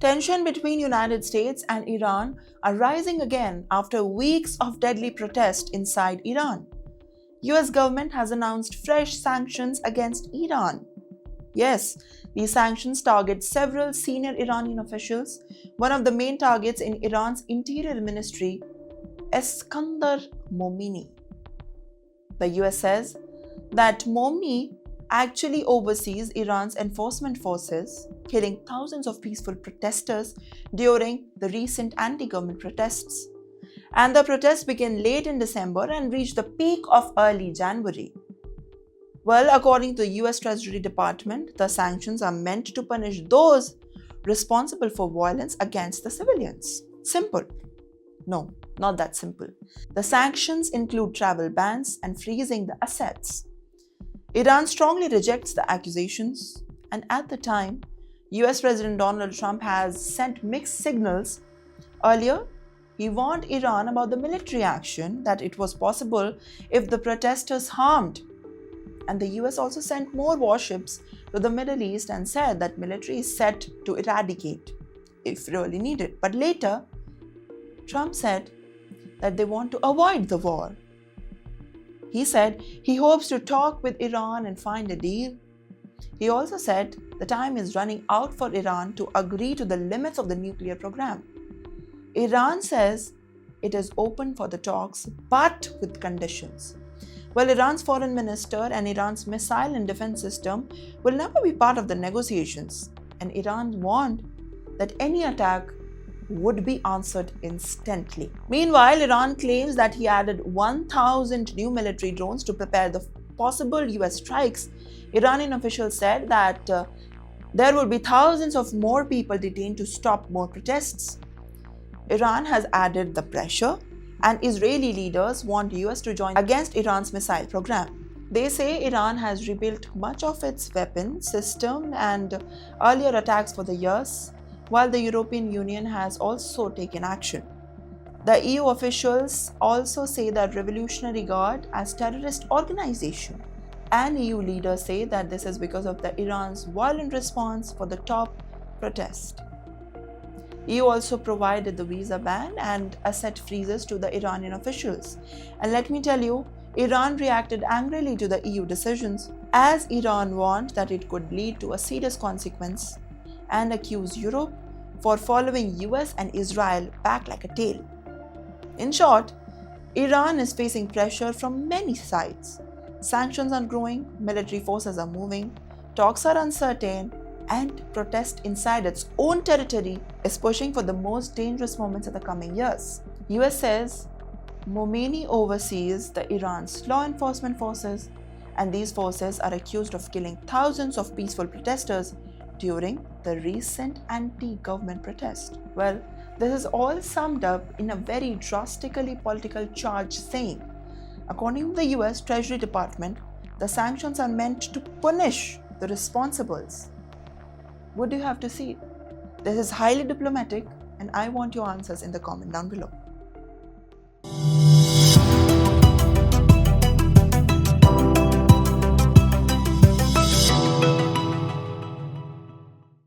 Tension between United States and Iran are rising again after weeks of deadly protest inside Iran. U.S. government has announced fresh sanctions against Iran. Yes, these sanctions target several senior Iranian officials. One of the main targets in Iran's Interior Ministry, Eskandar Momini. The US says that Momini actually oversees Iran's enforcement forces, killing thousands of peaceful protesters during the recent anti-government protests. And the protests began late in December and reached the peak of early January. Well, according to the US Treasury Department, the sanctions are meant to punish those responsible for violence against the civilians. Simple. No, not that simple. The sanctions include travel bans and freezing the assets. Iran strongly rejects the accusations, and at the time, US President Donald Trump has sent mixed signals. Earlier, he warned Iran about the military action that it was possible if the protesters harmed. And the US also sent more warships to the Middle East and said that military is set to eradicate if really needed. But later, Trump said that they want to avoid the war. He said he hopes to talk with Iran and find a deal. He also said the time is running out for Iran to agree to the limits of the nuclear program. Iran says it is open for the talks, but with conditions. Well, Iran's foreign minister and Iran's missile and defense system will never be part of the negotiations, and Iran warned that any attack would be answered instantly. Meanwhile, Iran claims that he added 1,000 new military drones to prepare the possible US strikes. Iranian officials said that there will be thousands of more people detained to stop more protests. Iran has added the pressure, and Israeli leaders want US to join against Iran's missile program. They say Iran has rebuilt much of its weapon system and earlier attacks for the years, while the European Union has also taken action. The EU officials also say that Revolutionary Guard as terrorist organization, and EU leaders say that this is because of the Iran's violent response for the top protest. EU also provided the visa ban and asset freezes to the Iranian officials. And let me tell you, Iran reacted angrily to the EU decisions, as Iran warned that it could lead to a serious consequence and accused Europe for following US and Israel back like a tail. In short, Iran is facing pressure from many sides. Sanctions are growing, military forces are moving, talks are uncertain, and protest inside its own territory is pushing for the most dangerous moments of the coming years. US says Momini oversees the Iran's law enforcement forces, and these forces are accused of killing thousands of peaceful protesters during the recent anti-government protest. Well, this is all summed up in a very drastically political charge saying, according to the US Treasury Department, the sanctions are meant to punish the responsibles. What do you have to say? This is highly diplomatic, and I want your answers in the comment down below.